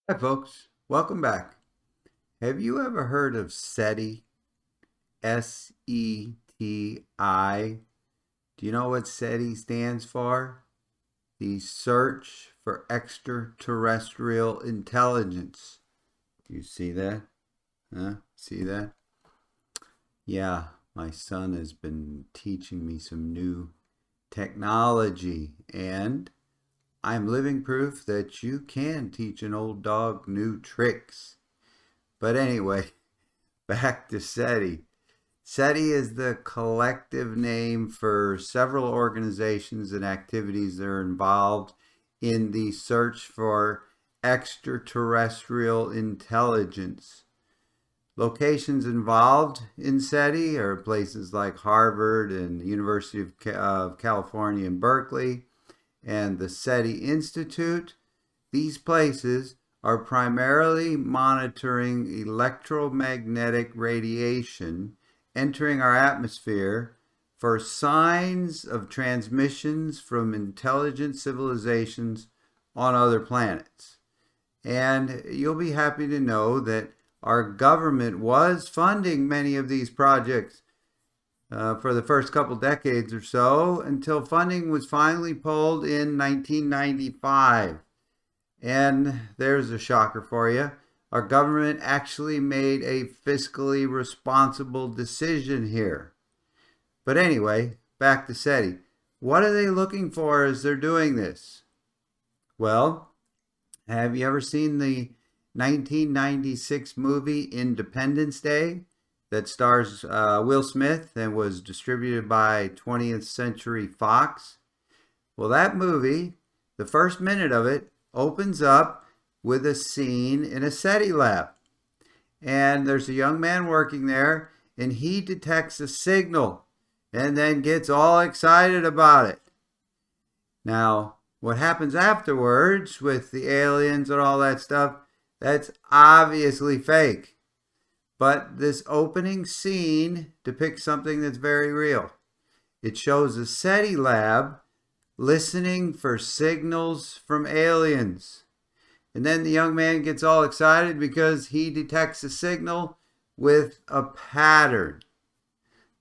Hi, folks. Welcome back. Have you ever heard of SETI? SETI. Do you know what SETI stands for? The Search for Extraterrestrial Intelligence. You see that? Huh? See that? Yeah, my son has been teaching me some new technology, and I'm living proof that you can teach an old dog new tricks. But anyway, back to SETI. SETI is the collective name for several organizations and activities that are involved in the search for extraterrestrial intelligence. Locations involved in SETI are places like Harvard and the University of California in Berkeley and the SETI Institute. These places are primarily monitoring electromagnetic radiation entering our atmosphere for signs of transmissions from intelligent civilizations on other planets. And you'll be happy to know that our government was funding many of these projects for the first couple decades or so until funding was finally pulled in 1995. And there's a shocker for you. Our government actually made a fiscally responsible decision here. But anyway, back to SETI. What are they looking for as they're doing this? Well, have you ever seen the 1996 movie Independence Day that stars Will Smith and was distributed by 20th Century Fox? Well, that movie, the first minute of it, opens up with a scene in a SETI lab. And there's a young man working there, and he detects a signal and then gets all excited about it. Now, what happens afterwards with the aliens and all that stuff, that's obviously fake. But this opening scene depicts something that's very real. It shows a SETI lab listening for signals from aliens. And then the young man gets all excited because he detects a signal with a pattern,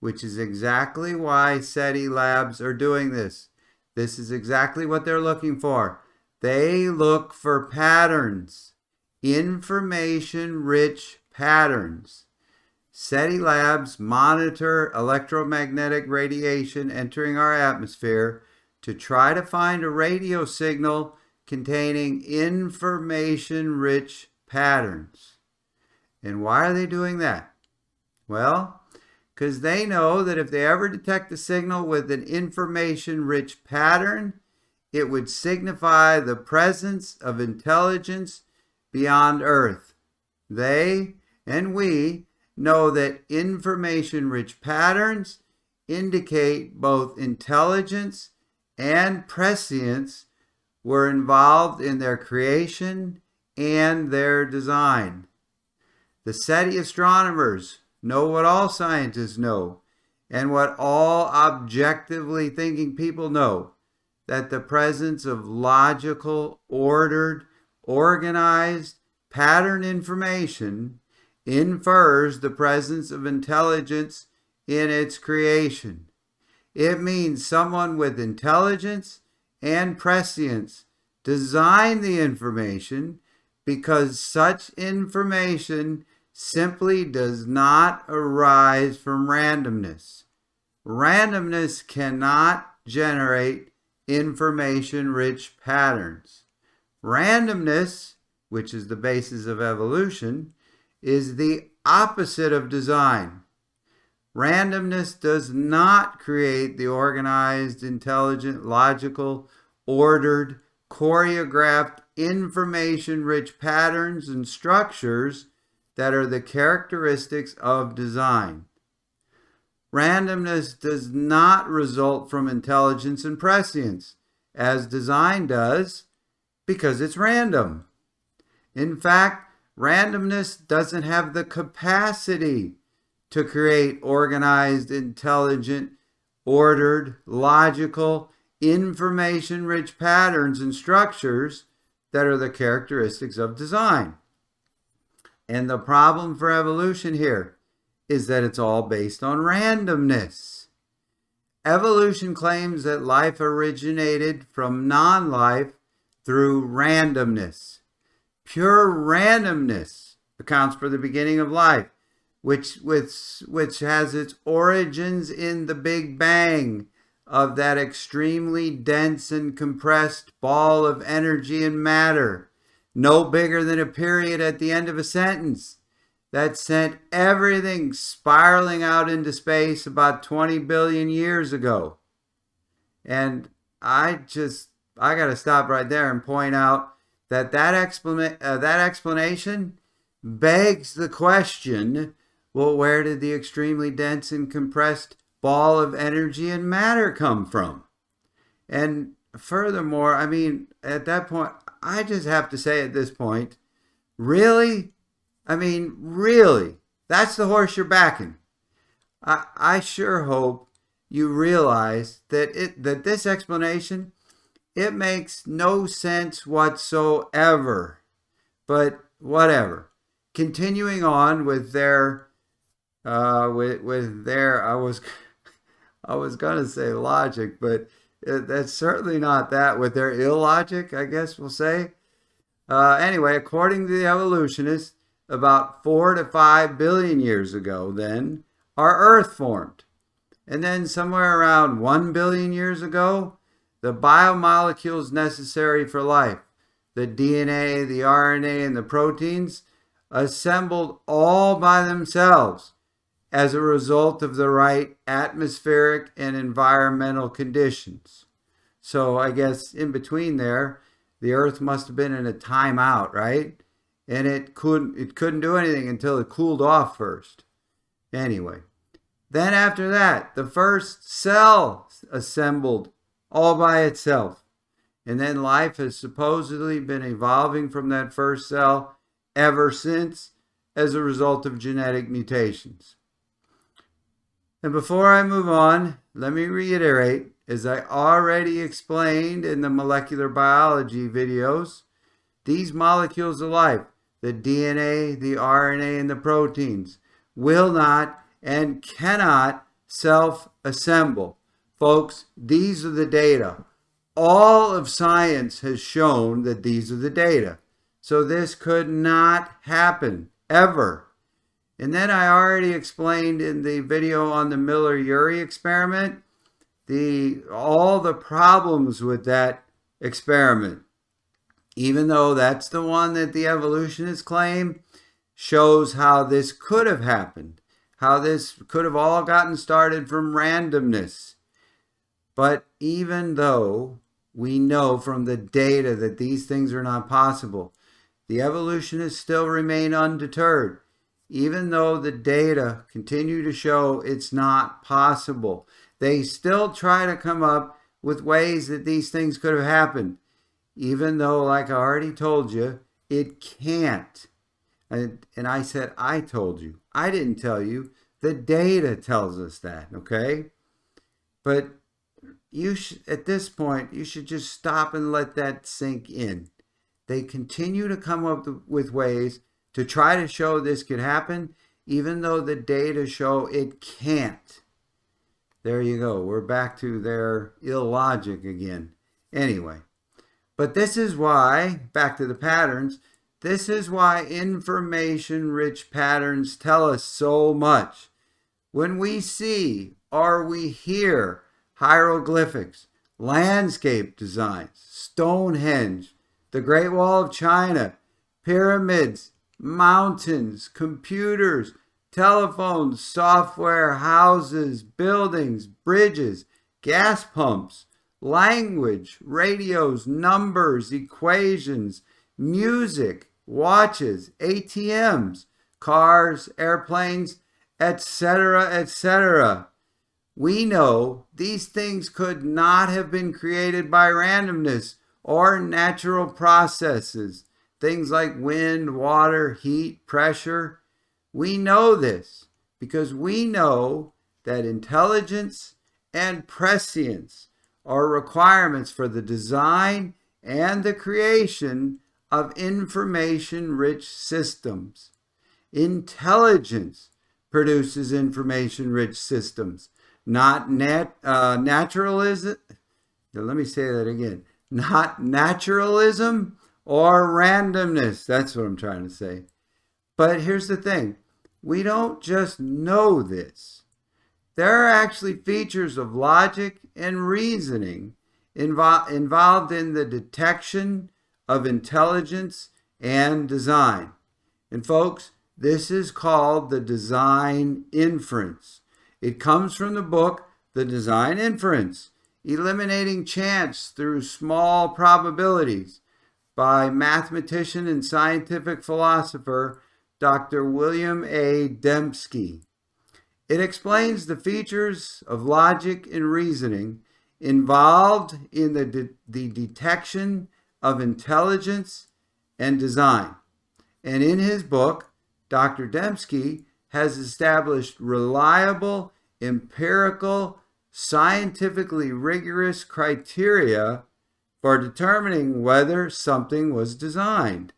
which is exactly why SETI labs are doing this. This is exactly what they're looking for. They look for patterns, information-rich patterns. SETI labs monitor electromagnetic radiation entering our atmosphere to try to find a radio signal containing information-rich patterns. And why are they doing that? Well, because they know that if they ever detect a signal with an information-rich pattern, it would signify the presence of intelligence beyond Earth. They and we know that information-rich patterns indicate both intelligence and prescience were involved in their creation and their design. The SETI astronomers know what all scientists know and what all objectively thinking people know, that the presence of logical, ordered, organized, pattern information infers the presence of intelligence in its creation. It means someone with intelligence and prescience designed the information because such information simply does not arise from randomness. Randomness cannot generate information-rich patterns. Randomness, which is the basis of evolution, is the opposite of design. Randomness does not create the organized, intelligent, logical, ordered, choreographed, information-rich patterns and structures that are the characteristics of design. Randomness does not result from intelligence and prescience, as design does, because it's random. In fact, randomness doesn't have the capacity to create organized, intelligent, ordered, logical, information-rich patterns and structures that are the characteristics of design. And the problem for evolution here is that it's all based on randomness. Evolution claims that life originated from non-life through randomness. Pure randomness accounts for the beginning of life, which has its origins in the Big Bang of that extremely dense and compressed ball of energy and matter, no bigger than a period at the end of a sentence, that sent everything spiraling out into space about 20 billion years ago. And I got to stop right there and point out that explanation begs the question, well, where did the extremely dense and compressed ball of energy and matter come from? And furthermore, I mean, at that point, I just have to say at this point, really? I mean, really? That's the horse you're backing. I sure hope you realize that this explanation, it makes no sense whatsoever. But whatever. Continuing on with their I was gonna say logic, but that's certainly not that. With their illogic, I guess we'll say. Anyway, according to the evolutionists, about 4 to 5 billion years ago, then our Earth formed, and then somewhere around 1 billion years ago, the biomolecules necessary for life, the DNA, the RNA, and the proteins, assembled all by themselves as a result of the right atmospheric and environmental conditions. So I guess in between there, the Earth must have been in a timeout, right? And it couldn't do anything until it cooled off first. Anyway, then after that, the first cell assembled all by itself. And then life has supposedly been evolving from that first cell ever since as a result of genetic mutations. And before I move on, let me reiterate, as I already explained in the molecular biology videos, these molecules of life, the DNA, the RNA, and the proteins, will not and cannot self-assemble. Folks, these are the data. All of science has shown that these are the data. So this could not happen, ever. And then I already explained in the video on the Miller-Urey experiment, all the problems with that experiment. Even though that's the one that the evolutionists claim, shows how this could have happened, how this could have all gotten started from randomness. But even though we know from the data that these things are not possible, the evolutionists still remain undeterred, even though the data continue to show it's not possible. They still try to come up with ways that these things could have happened, even though, like I already told you, it can't. And I said, I told you. I didn't tell you. The data tells us that, okay? But at this point, you should just stop and let that sink in. They continue to come up with ways to try to show this could happen, even though the data show it can't. There you go. We're back to their illogic again. Anyway, but this is why, back to the patterns, this is why information-rich patterns tell us so much. When we see or we hear hieroglyphics, landscape designs, Stonehenge, the Great Wall of China, pyramids, mountains, computers, telephones, software, houses, buildings, bridges, gas pumps, language, radios, numbers, equations, music, watches, ATMs, cars, airplanes, etc., etc. We know these things could not have been created by randomness or natural processes, things like wind, water, heat, pressure. We know this because we know that intelligence and prescience are requirements for the design and the creation of information-rich systems. Intelligence produces information-rich systems, not naturalism. Let me say that again. Not naturalism or randomness. That's what I'm trying to say. But here's the thing. We don't just know this. There are actually features of logic and reasoning involved in the detection of intelligence and design. And folks, this is called the design inference. It comes from the book, The Design Inference, Eliminating Chance Through Small Probabilities, by mathematician and scientific philosopher Dr. William A. Dembski. It explains the features of logic and reasoning involved in the detection of intelligence and design. And in his book, Dr. Dembski has established reliable, empirical, scientifically rigorous criteria for determining whether something was designed.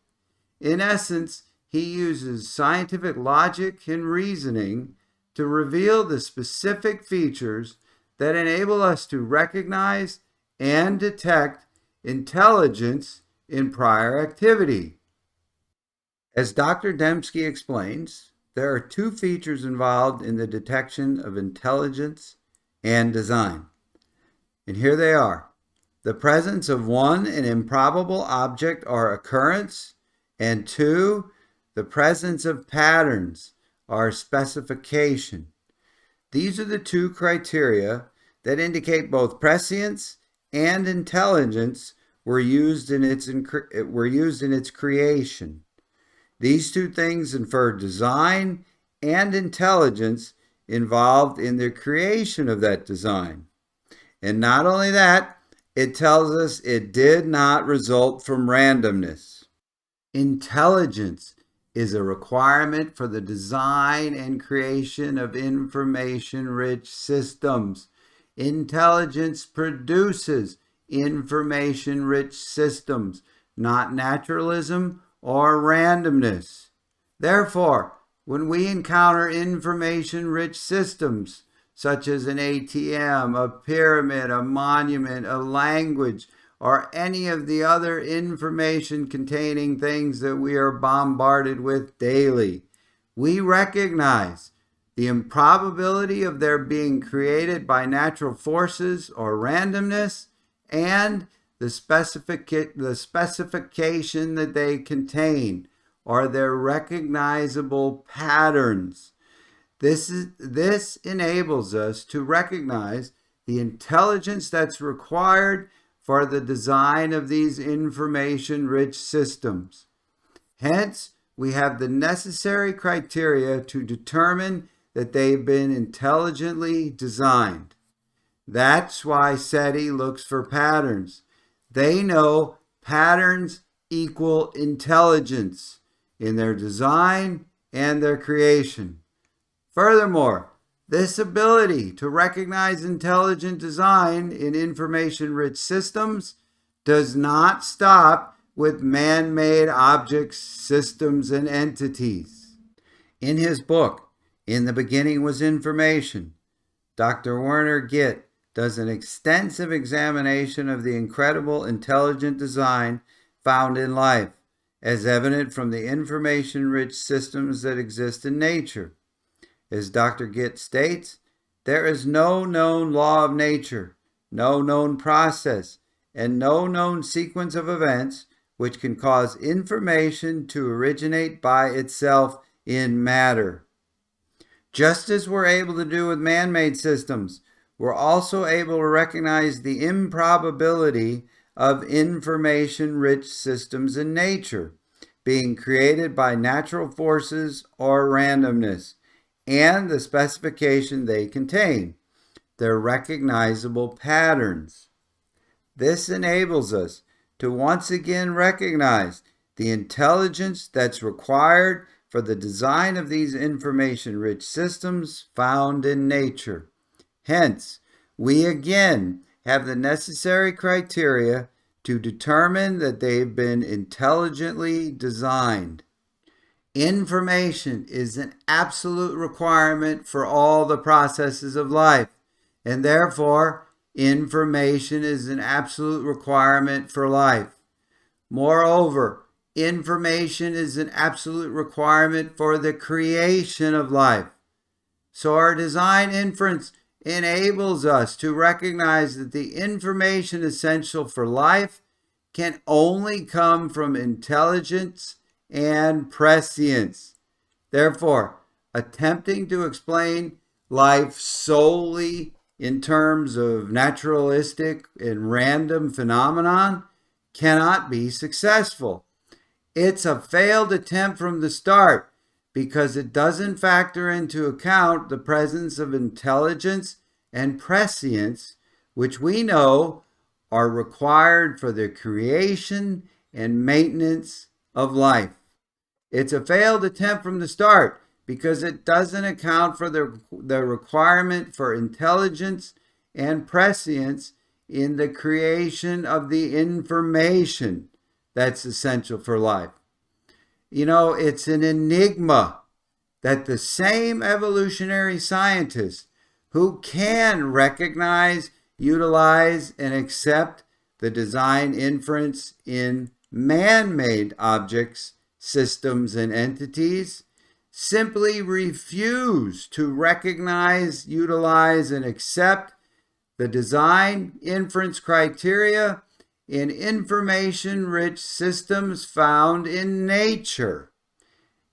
In essence, he uses scientific logic and reasoning to reveal the specific features that enable us to recognize and detect intelligence in prior activity. As Dr. Dembski explains, there are two features involved in the detection of intelligence and design. And here they are. The presence of one, an improbable object or occurrence, and two, the presence of patterns or specification. These are the two criteria that indicate both prescience and intelligence were used in its creation. These two things infer design and intelligence involved in the creation of that design. And not only that, it tells us it did not result from randomness. Intelligence is a requirement for the design and creation of information-rich systems. Intelligence produces information-rich systems, not naturalism or randomness. Therefore, when we encounter information-rich systems, such as an ATM, a pyramid, a monument, a language, or any of the other information-containing things that we are bombarded with daily, we recognize the improbability of their being created by natural forces or randomness, and the specification that they contain, or their recognizable patterns. This enables us to recognize the intelligence that's required for the design of these information-rich systems. Hence, we have the necessary criteria to determine that they've been intelligently designed. That's why SETI looks for patterns. They know patterns equal intelligence in their design and their creation. Furthermore, this ability to recognize intelligent design in information-rich systems does not stop with man-made objects, systems, and entities. In his book, In the Beginning Was Information, Dr. Werner Gitt does an extensive examination of the incredible intelligent design found in life, as evident from the information-rich systems that exist in nature. As Dr. Gitt states, there is no known law of nature, no known process, and no known sequence of events which can cause information to originate by itself in matter. Just as we're able to do with man-made systems, we're also able to recognize the improbability of information-rich systems in nature, being created by natural forces or randomness, and the specification they contain, their recognizable patterns. This enables us to once again recognize the intelligence that's required for the design of these information-rich systems found in nature. Hence, we again have the necessary criteria to determine that they've been intelligently designed. Information is an absolute requirement for all the processes of life, and therefore, information is an absolute requirement for life. Moreover, information is an absolute requirement for the creation of life. So our design inference enables us to recognize that the information essential for life can only come from intelligence and prescience. Therefore, attempting to explain life solely in terms of naturalistic and random phenomenon cannot be successful. It's a failed attempt from the start because it doesn't factor into account the presence of intelligence and prescience, which we know are required for the creation and maintenance of life. It's a failed attempt from the start because it doesn't account for the requirement for intelligence and prescience in the creation of the information that's essential for life. You know, it's an enigma that the same evolutionary scientists who can recognize, utilize, and accept the design inference in man-made objects, systems, and entities simply refuse to recognize, utilize, and accept the design inference criteria in information-rich systems found in nature.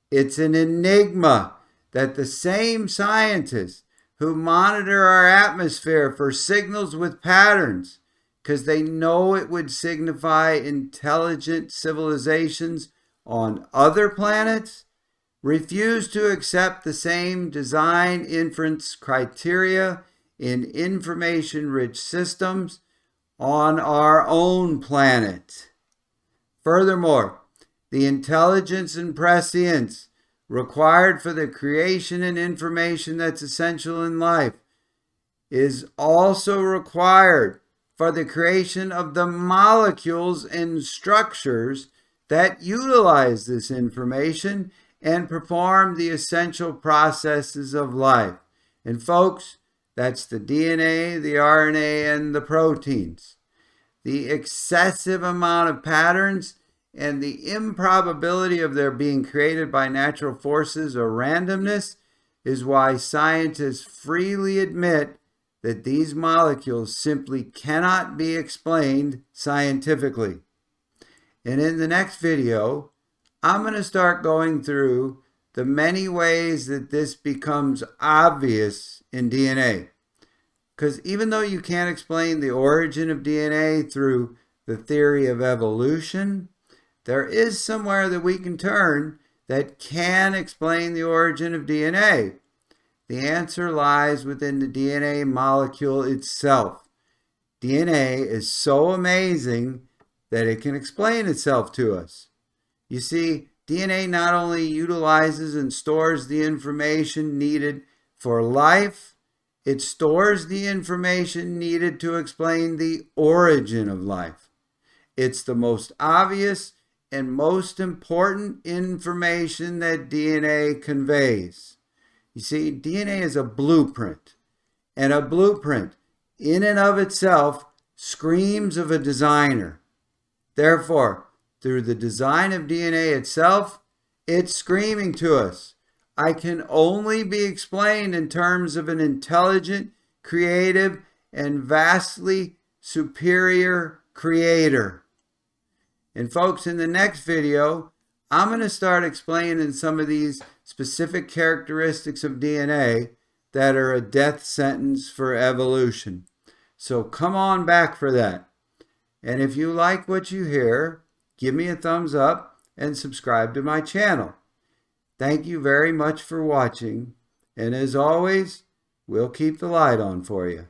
It's an enigma that the same scientists who monitor our atmosphere for signals with patterns, because they know it would signify intelligent civilizations on other planets, refuse to accept the same design inference criteria in information-rich systems on our own planet. Furthermore, the intelligence and prescience required for the creation and information that's essential in life is also required for the creation of the molecules and structures that utilize this information and perform the essential processes of life. And folks, that's the DNA, the RNA, and the proteins. The excessive amount of patterns and the improbability of their being created by natural forces or randomness is why scientists freely admit that these molecules simply cannot be explained scientifically. And in the next video, I'm going to start going through the many ways that this becomes obvious in DNA. Because even though you can't explain the origin of DNA through the theory of evolution, there is somewhere that we can turn that can explain the origin of DNA. The answer lies within the DNA molecule itself. DNA is so amazing that it can explain itself to us. You see, DNA not only utilizes and stores the information needed for life, it stores the information needed to explain the origin of life. It's the most obvious and most important information that DNA conveys. You see, DNA is a blueprint, and a blueprint in and of itself screams of a designer. Therefore, through the design of DNA itself, it's screaming to us, I can only be explained in terms of an intelligent, creative, and vastly superior creator. And folks, in the next video, I'm going to start explaining some of these specific characteristics of DNA that are a death sentence for evolution. So come on back for that. And if you like what you hear, give me a thumbs up and subscribe to my channel. Thank you very much for watching. And as always, we'll keep the light on for you.